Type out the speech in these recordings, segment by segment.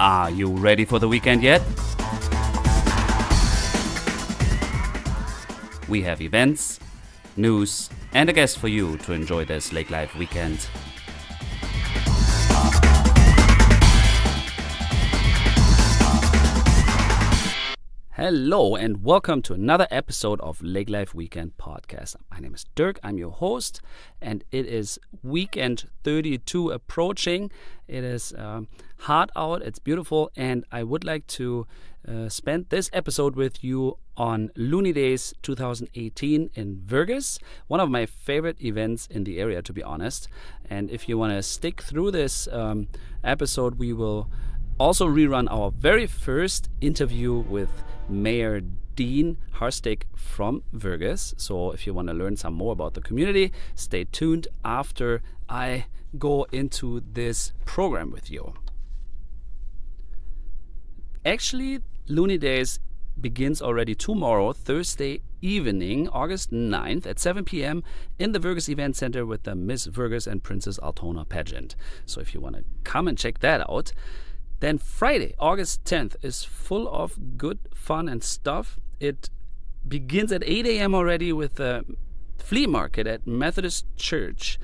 Are you ready for the weekend yet? We have events, news, and a guest for you to enjoy this Lake Life weekend. Hello and welcome to another episode of Lake Life Weekend Podcast. My name is Dirk, I'm your host, and it is weekend 32 approaching. It is hot out, it's beautiful, and I would like to spend this episode with you on Looney Daze 2018 in Vergas, one of my favorite events in the area, to be honest. And if you want to stick through this episode, we will also rerun our very first interview with Mayor Dean Harstick from Vergas. So if you want to learn some more about the community, stay tuned after I go into this program with you. Actually, Looney Daze begins already tomorrow, Thursday evening, August 9th at 7 p.m. in the Vergas Event Center with the Miss Vergas and Princess Altona pageant. So if you want to come and check that out. Then Friday, August 10th, is full of good fun and stuff. It begins at 8 a.m. already with the flea market at Methodist Church.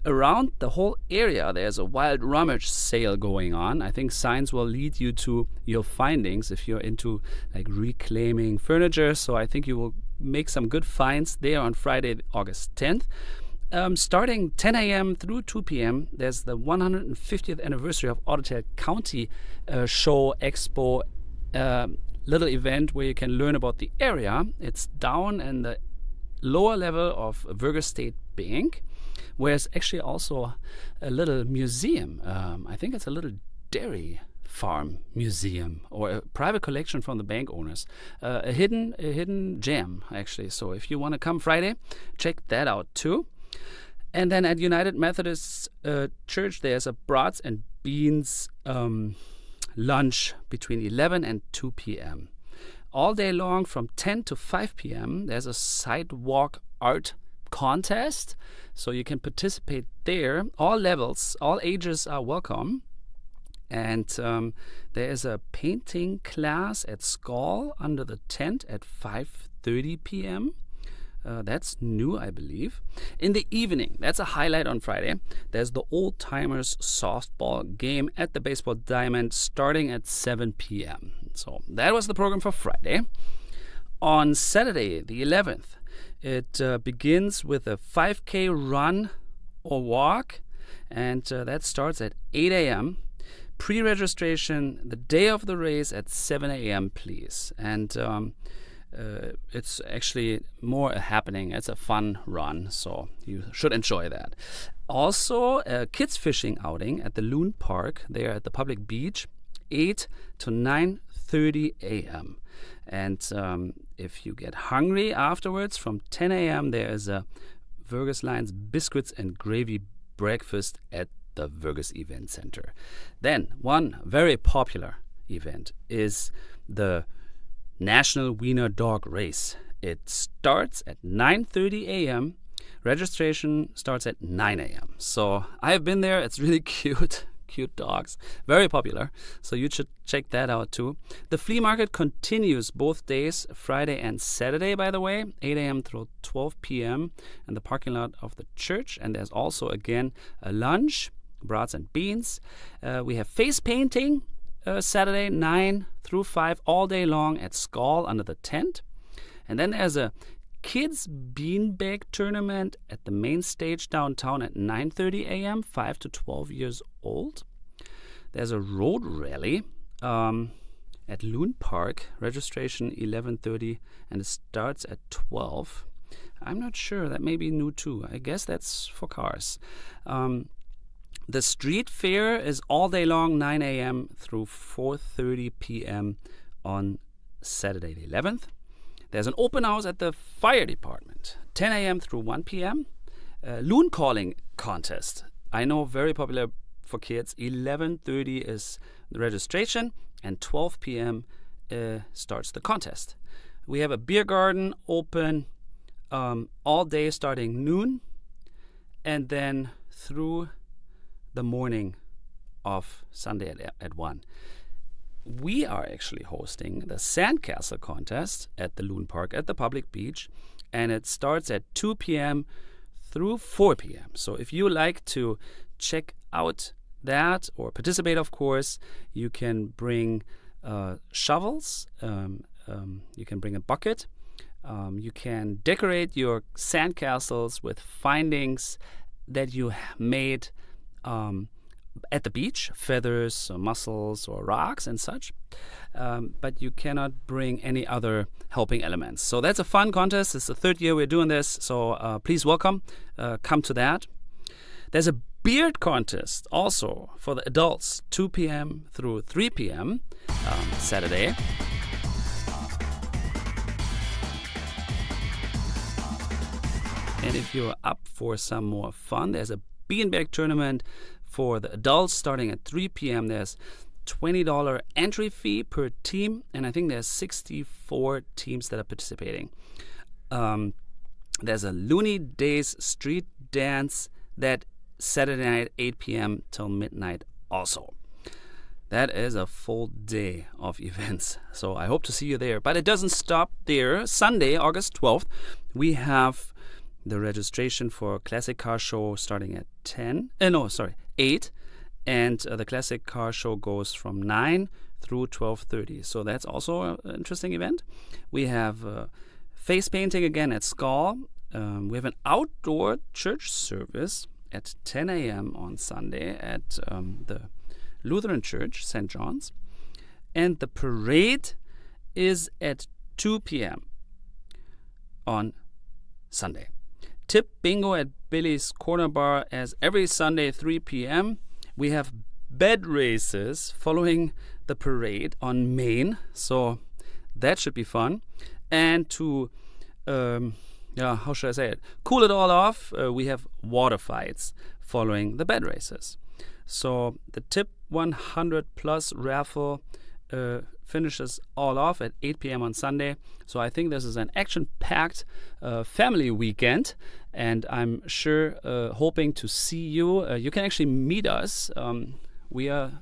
Around the whole area, there's a wild rummage sale going on. I think signs will lead you to your findings if you're into like reclaiming furniture. So I think you will make some good finds there on Friday, August 10th. Starting 10 a.m. through 2 p.m., there's the 150th anniversary of Ottawa County Show Expo, little event where you can learn about the area. It's down in the lower level of Vergas State Bank, where there's actually also a little museum. I think it's a little dairy farm museum or a private collection from the bank owners. A hidden gem, actually. So if you want to come Friday, check that out too. And then at United Methodist Church, there's a brats and beans lunch between 11 and 2 p.m. All day long from 10 to 5 p.m., there's a sidewalk art contest. So you can participate there. All levels, all ages are welcome. And there is a painting class at Skull under the tent at 5:30 p.m. That's new, I believe. In the evening, that's a highlight on Friday. There's the oldtimers softball game at the Baseball Diamond starting at 7 p.m. So that was the program for Friday. On Saturday, the 11th, it begins with a 5K run or walk, and that starts at 8 a.m. Pre-registration the day of the race at 7 a.m., please. And it's actually more a happening. It's a fun run, so you should enjoy that. Also, a kids fishing outing at the Loon Park there at the public beach, 8 to 9:30 a.m. And if you get hungry afterwards, from 10 a.m. there is a Vergas Lions biscuits and gravy breakfast at the Vergas Event Center. Then one very popular event is the National Wiener Dog Race. It starts at 9:30 a.m. Registration starts at 9 a.m. So I have been there. It's really cute. Cute dogs. Very popular. So you should check that out too. The flea market continues both days, Friday and Saturday, by the way, 8 a.m. through 12 p.m. in the parking lot of the church. And there's also, again, a lunch, brats and beans. We have face painting. Saturday 9 through 5 all day long at Skull under the tent. And then there's a kids beanbag tournament at the main stage downtown at 9:30 a.m., 5 to 12 years old. There's a road rally at Loon Park, registration 11:30, and it starts at 12. I'm not sure, that may be new too. I guess that's for cars. The street fair is all day long, 9 a.m. through 4:30 p.m. on Saturday the 11th. There's an open house at the fire department, 10 a.m. through 1 p.m. Loon calling contest. I know, very popular for kids. 11:30 is the registration, and 12 p.m. Starts the contest. We have a beer garden open all day starting noon, and then through the morning of Sunday at 1. We are actually hosting the Sandcastle contest at the Loon Park at the public beach, and it starts at 2 p.m. through 4 p.m. So if you like to check out that or participate, of course, you can bring shovels, you can bring a bucket, you can decorate your sandcastles with findings that you made at the beach, feathers, or mussels, or rocks and such, but you cannot bring any other helping elements. So that's a fun contest. It's the third year we're doing this, so please welcome, come to that. There's a beard contest also for the adults, 2 p.m. through 3 p.m. Saturday. And if you're up for some more fun, there's a beanbag tournament for the adults starting at 3 p.m. There's $20 entry fee per team, and I think there's 64 teams that are participating. There's a Looney Daze street dance that Saturday night, 8 p.m. till midnight also. That is a full day of events, so I hope to see you there. But it doesn't stop there. Sunday, August 12th, we have the registration for Classic Car Show starting at 8, and the Classic Car Show goes from 9 through 12:30. So that's also an interesting event. We have face painting again at Skull. We have an outdoor church service at 10 a.m. on Sunday at the Lutheran Church, St. John's. And the parade is at 2 p.m. on Sunday. Tip bingo at Billy's Corner Bar as every Sunday 3 p.m. We have bed races following the parade on Main, so that should be fun. And to, how should I say it? Cool it all off, we have water fights following the bed races. So the Tip 100 Plus raffle finishes all off at 8 p.m. on Sunday. So I think this is an action-packed family weekend, and I'm sure hoping to see you. You can actually meet us. We are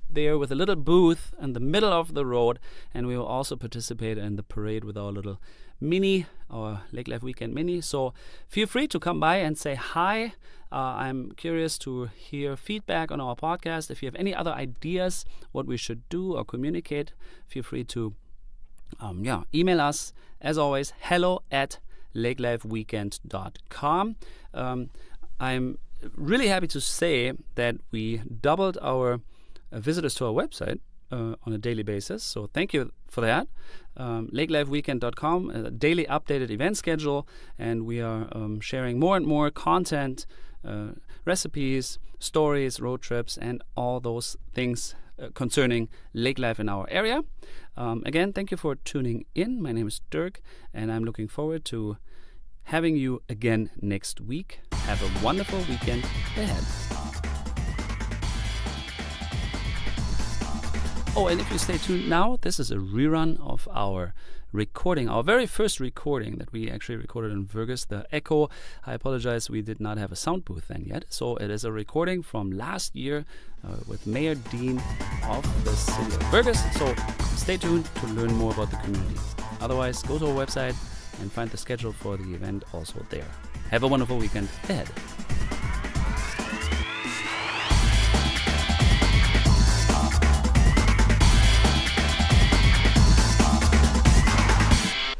there with a little booth in the middle of the road, and we will also participate in the parade with our little mini, our Lake Life Weekend mini. So feel free to come by and say hi. I'm curious to hear feedback on our podcast. If you have any other ideas what we should do or communicate, feel free to email us. As always, hello@lakelifeweekend.com. I'm really happy to say that we doubled our visitors to our website on a daily basis. So thank you for that. lakelifeweekend.com, a daily updated event schedule, and we are sharing more and more content, recipes, stories, road trips, and all those things concerning lake life in our area. Again, thank you for tuning in. My name is Dirk, and I'm looking forward to having you again next week. Have a wonderful weekend ahead. Oh, and if you stay tuned now, this is a rerun of our recording, our very first recording that we actually recorded in Vergas, the Echo. I apologize, we did not have a sound booth then yet. So it is a recording from last year with Mayor Dean of the city of Vergas. So stay tuned to learn more about the community. Otherwise, go to our website and find the schedule for the event also there. Have a wonderful weekend ahead.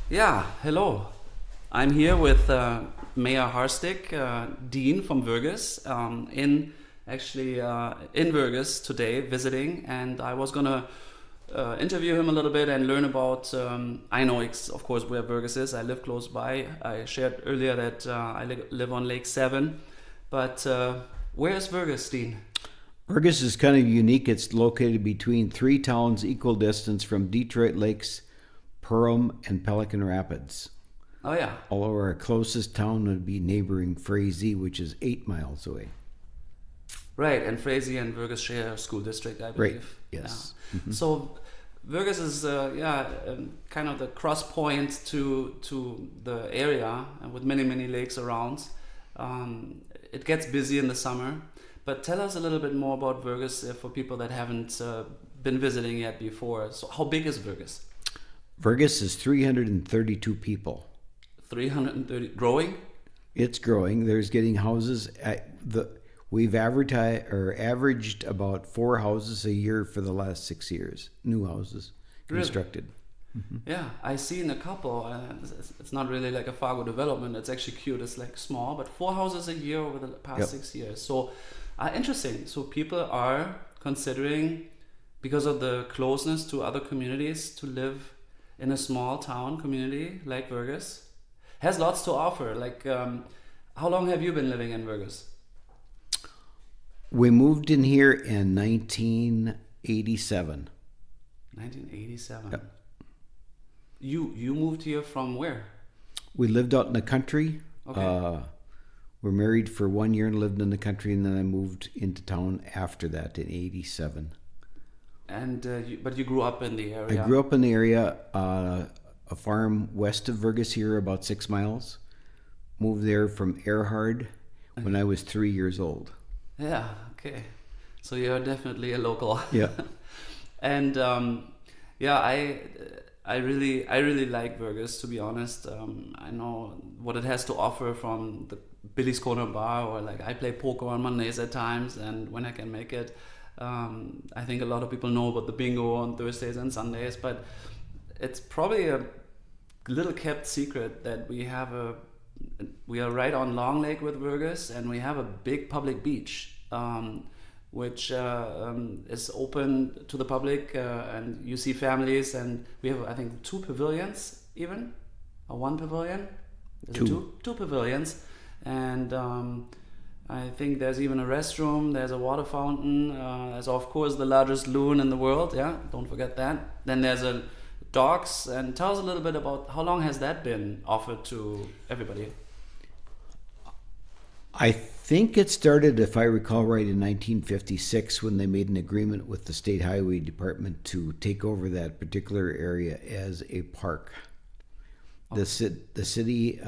Yeah, hello. I'm here with Mayor Harstick, Dean from Vergas, in Vergas today visiting, and I was gonna interview him a little bit and learn about. I know, of course, where Vergas is. I live close by. I shared earlier that I live on Lake 7, but where is Vergas, Dean? Vergas is kind of unique. It's located between three towns equal distance from Detroit Lakes, Perham, and Pelican Rapids. Oh, yeah. Although our closest town would be neighboring Frazee, which is 8 miles away. Right, and Frazee and Vergas share a school district, I believe. Right, yes. Yeah. Mm-hmm. So Vergas is kind of the cross point to the area with many, many lakes around. It gets busy in the summer, But tell us a little bit more about Vergas for people that haven't been visiting yet before. So how big is Vergas? Vergas is 332 people. 330 growing? It's growing. There's getting houses. We've averaged about 4 houses a year for the last 6 years. New houses constructed. Really? Yeah, I seen a couple. It's not really like a Fargo development. It's actually cute. It's like small, but 4 houses a year over the past 6 years. So interesting. So people are considering, because of the closeness to other communities, to live in a small town community like Vergas. Has lots to offer. Like, how long have you been living in Vergas? We moved in here in 1987. 1987. Yep. You moved here from where? We lived out in the country. Okay. We're married for 1 year and lived in the country, and then I moved into town after that in 87. And but you grew up in the area. I grew up in the area, a farm west of Vergas here, about 6 miles. Moved there from Erhard when I was 3 years old. Yeah. Okay. So you're definitely a local. Yeah. And yeah, I really like Vergas, to be honest. I know what it has to offer, from the Billy's Corner Bar, or like I play poker on Mondays at times, and when I can make it. I think a lot of people know about the bingo on Thursdays and Sundays, but it's probably a little kept secret that we are right on Long Lake with Vergas, and we have a big public beach, which is open to the public, and you see families, and we have, I think, 2 pavilions even, or 1 pavilion? Two pavilions, and I think there's even a restroom, there's a water fountain, there's of course the largest loon in the world, yeah, don't forget that. Then there's a dogs, and tell us a little bit about how long has that been offered to everybody? I think it started, if I recall right, in 1956 when they made an agreement with the State Highway Department to take over that particular area as a park. Okay. The city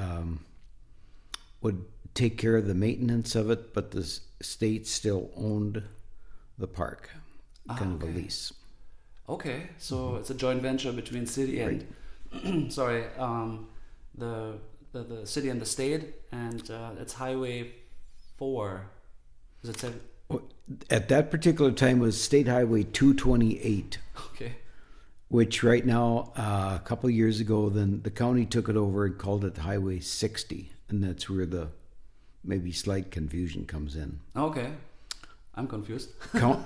would take care of the maintenance of it, but the state still owned the park, kind of a lease. Okay, so it's a joint venture between city and sorry, the city and the state, and it's Highway 4. Is it 7? At that particular time was State Highway 228. Okay. Which right now, a couple of years ago, then the county took it over and called it Highway 60, and that's where the maybe slight confusion comes in. Okay. I'm confused.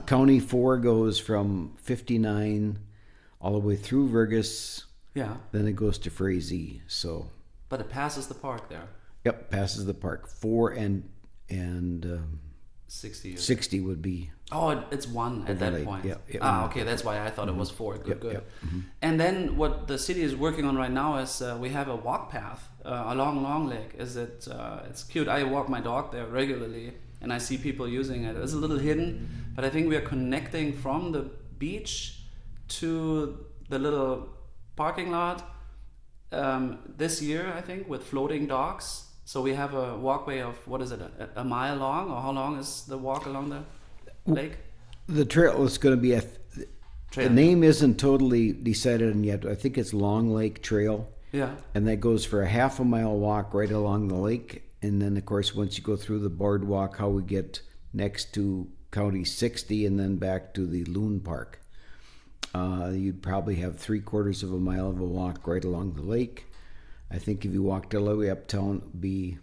County 4 goes from 59 all the way through Vergas. Yeah. Then it goes to Frazee. So. But it passes the park there. Yep, passes the park. 4 and 60. 60 would be. Oh, it's 1 at that point. Yeah. Okay, that's why I thought it was 4. Good. Mm-hmm. And then what the city is working on right now is we have a walk path along Long Lake. It's cute. I walk my dog there regularly, and I see people using it. It's a little hidden, but I think we are connecting from the beach to the little parking lot this year, I think, with floating docks. So we have a walkway of, what is it, a mile long, or how long is the walk along the lake? The trail is going to be the name isn't totally decided on yet. I think it's Long Lake Trail. Yeah. And that goes for a half a mile walk right along the lake. And then, of course, once you go through the boardwalk, how we get next to County 60 and then back to the Loon Park. You'd probably have 3/4 of a mile of a walk right along the lake. I think if you walked all the way uptown, it would be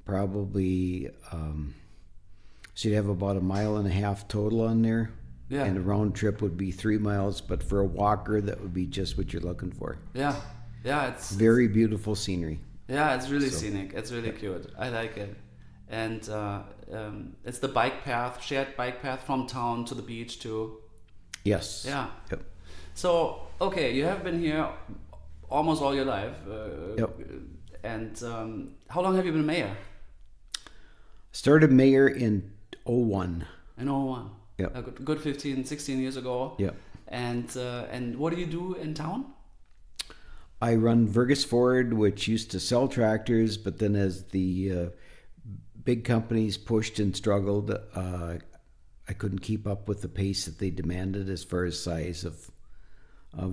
probably, so you'd have about 1.5 miles total on there. Yeah. And a round trip would be 3 miles, but for a walker, that would be just what you're looking for. Yeah. Yeah, it's very beautiful scenery. Yeah, it's really scenic. It's really cute. I like it. And it's the bike path, shared bike path from town to the beach too. Yes. Yeah. Yep. So, okay, you have been here almost all your life. Yep. And how long have you been mayor? Started mayor in 01. In 01. Yep. A good 15, 16 years ago. Yep. And what do you do in town? I run Vergas Ford, which used to sell tractors, but then as the big companies pushed and struggled. I couldn't keep up with the pace that they demanded as far as size of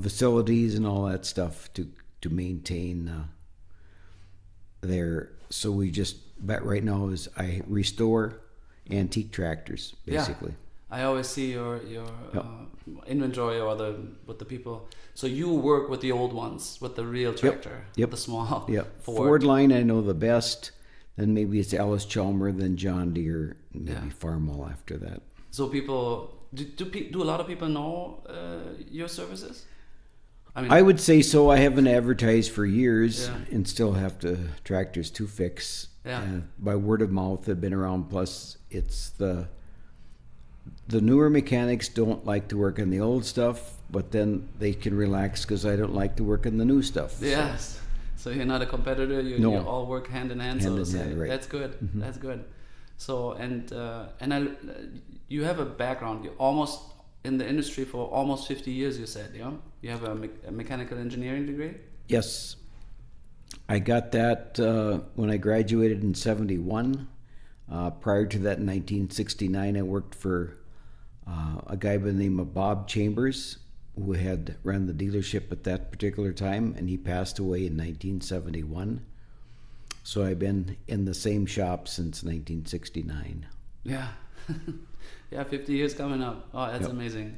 facilities and all that stuff to maintain there. So we just, but right now is I restore antique tractors basically. Yeah. I always see your inventory or with the people. So you work with the old ones, with the real tractor, Yep. the small Ford line I know the best. Then maybe it's Alice Chalmer, then John Deere, maybe Farmall after that. So people do a lot of people know your services? I would say so. I haven't advertised for years and still have tractors to fix. Yeah. By word of mouth, they've been around. Plus, it's the newer mechanics don't like to work on the old stuff, but then they can relax because I don't like to work on the new stuff. Yes. So you're not a competitor. You all work hand in hand. Right. That's good. Mm-hmm. That's good. So you have a background. You're almost in the industry for almost 50 years. You said, yeah. You have a mechanical engineering degree. Yes, I got that when I graduated in '71. Prior to that, in 1969, I worked for a guy by the name of Bob Chambers, who had run the dealership at that particular time, and he passed away in 1971. So I've been in the same shop since 1969. Yeah. Yeah, 50 years coming up. Oh, that's amazing.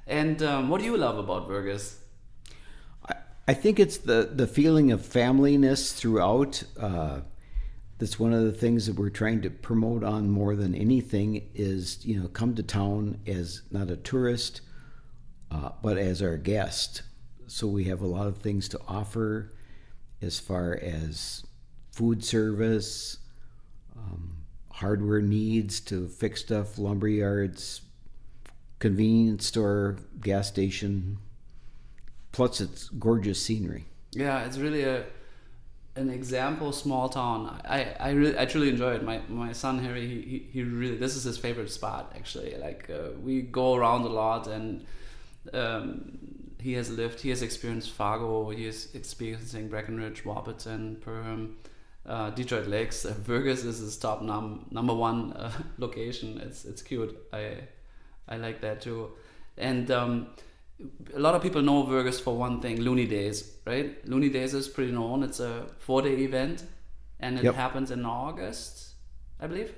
And what do you love about Vergas? I think it's the feeling of familyness throughout. That's one of the things that we're trying to promote on more than anything is, come to town as not a tourist, but as our guest. So we have a lot of things to offer as far as food service, hardware needs to fix stuff, lumber yards, convenience store, gas station. Plus, it's gorgeous scenery. Yeah, it's really an example small town. I truly enjoy it. My son Harry, he really, this is his favorite spot actually. Like we go around a lot, and he has experienced Fargo, he is experiencing Breckenridge, Warburton, Perham, Detroit Lakes. Vergas is his top number one location. It's cute. I like that too. And a lot of people know Vergas for one thing, Looney Daze, right? Looney Daze is pretty known. It's a 4-day event, and it happens in August, I believe.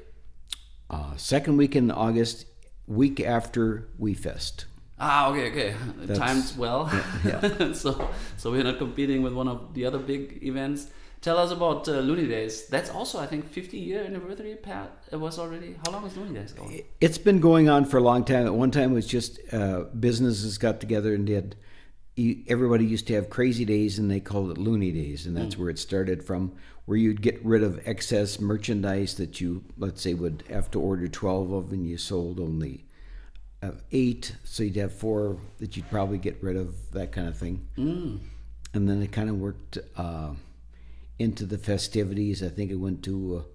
Second week in August, week after WeFest. Okay. Timed well. Yeah. So we're not competing with one of the other big events. Tell us about Looney Daze. That's also, I think, 50-year anniversary, Pat. It was already. How long was Looney Daze going? It's been going on for a long time. At one time, it was just businesses got together and did. Everybody used to have crazy days, and they called it Looney Daze, and that's where it started from. Where you'd get rid of excess merchandise that you, let's say, would have to order 12 of, and you sold only 8, so you'd have 4 that you'd probably get rid of, that kind of thing. And then it kind of worked into the festivities. I think it went to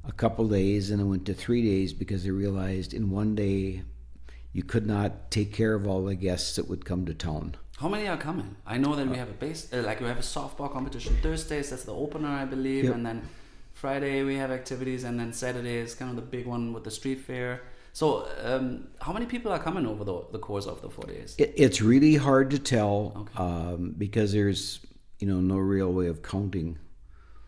a couple days, and it went to 3 days because they realized in one day you could not take care of all the guests that would come to town. How many are coming? I know that we have we have a softball competition Thursdays. That's the opener, I believe, and then Friday we have activities, and then Saturday is kind of the big one with the street fair. So, how many people are coming over the course of the 4 days? It's really hard to tell because there's no real way of counting.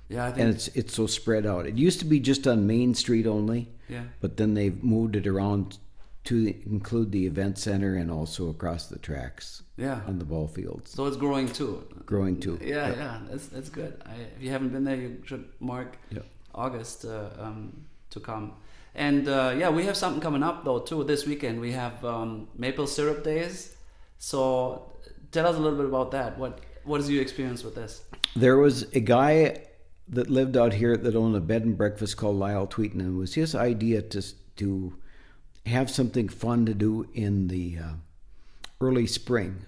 Yeah, I think, and it's so spread out. It used to be just on Main Street only. Yeah. But then they've moved it around to include the event center and also across the tracks. Yeah. On the ball fields. So it's growing too. Yeah. That's good. If you haven't been there, you should mark August to come. And we have something coming up though too this weekend. We have maple syrup days. So tell us a little bit about that. What is your experience with this? There was a guy that lived out here that owned a bed and breakfast called Lyle Tweeten, and it was his idea to have something fun to do in the early spring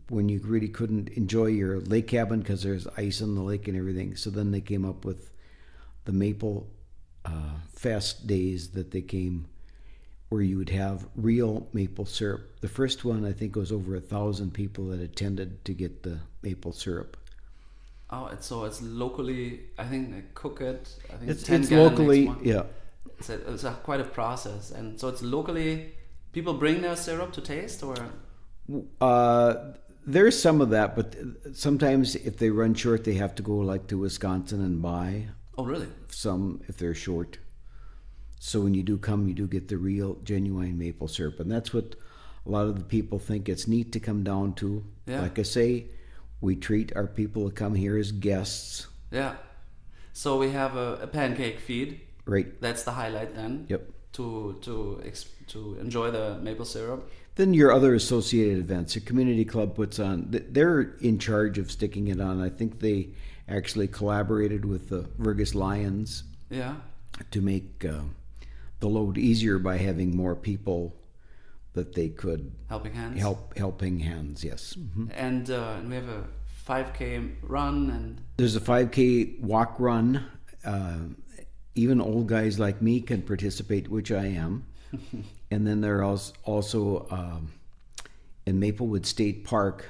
when you really couldn't enjoy your lake cabin because there's ice on the lake and everything. So then they came up with the Maple Fest days that they came where you would have real maple syrup. The first one, I think, was over 1,000 people that attended to get the maple syrup. Oh, it's locally. I think they cook it. I think it's locally, it's quite a process, and so it's locally. People bring their syrup to taste, or there's some of that, but sometimes if they run short, they have to go like to Wisconsin and buy. Oh, really? Some if they're short. So when you do come, you do get the real, genuine maple syrup, and that's what a lot of the people think it's neat to come down to. Yeah. Like I say, we treat our people that come here as guests. Yeah. So we have a pancake feed. Right. That's the highlight then. Yep. To enjoy the maple syrup. Then your other associated events, your community club puts on. They're in charge of sticking it on. I think they actually collaborated with the Vergas Lions. Yeah. To make the load easier by having more people that they could helping hands. Yes. Mm-hmm. And we have a 5K run, and there's a 5K walk run. Even old guys like me can participate, which I am. And then there are also in Maplewood State Park,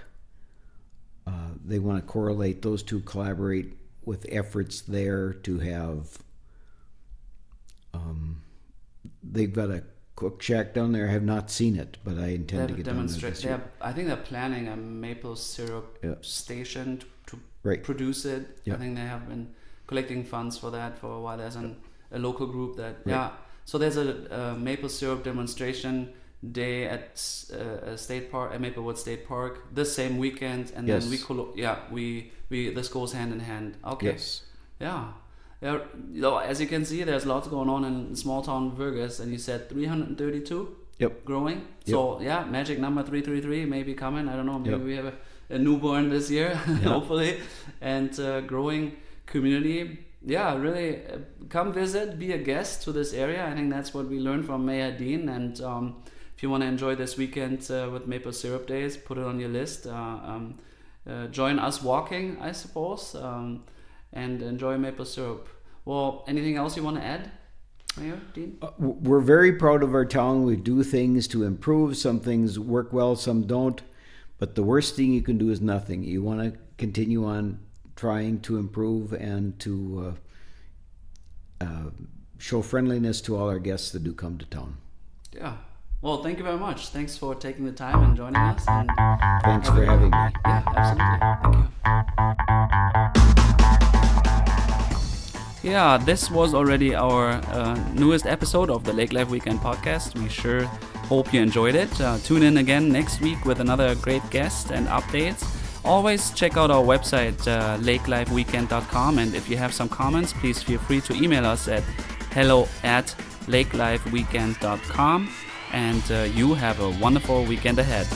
they want to correlate those two, collaborate with efforts there to have. They've got a cook shack down there. I have not seen it, but I intend to get down there this year. I think they're planning a maple syrup station to produce it. Yep. I think they have been collecting funds for that for a while. There's a local group that So there's a maple syrup demonstration day at State Park, at Maplewood State Park, this same weekend, and then we this goes hand in hand. Okay. Yes. Yeah. Yeah, as you can see, there's lots going on in small town Vergas, and you said 332. Yep. Growing. Yep. So magic number 333 may be coming. I don't know. Maybe we have a newborn this year, hopefully, and growing community. Yeah, really, come visit, be a guest to this area. I think that's what we learned from Mayor Dean. And if you want to enjoy this weekend with Maple Syrup Days, put it on your list. Join us walking, I suppose, and enjoy maple syrup. Well, anything else you want to add, Mayor Dean? We're very proud of our town. We do things to improve. Some things work well, some don't. But the worst thing you can do is nothing. You want to continue on trying to improve and to show friendliness to all our guests that do come to town. Yeah. Well, thank you very much. Thanks for taking the time and joining us. And thanks for having me. Yeah, absolutely. Thank you. Yeah, this was already our newest episode of the Lake Life Weekend podcast. We sure hope you enjoyed it. Tune in again next week with another great guest and updates. Always check out our website, lakelifeweekend.com, and if you have some comments, please feel free to email us at hello@lakelifeweekend.com, and you have a wonderful weekend ahead.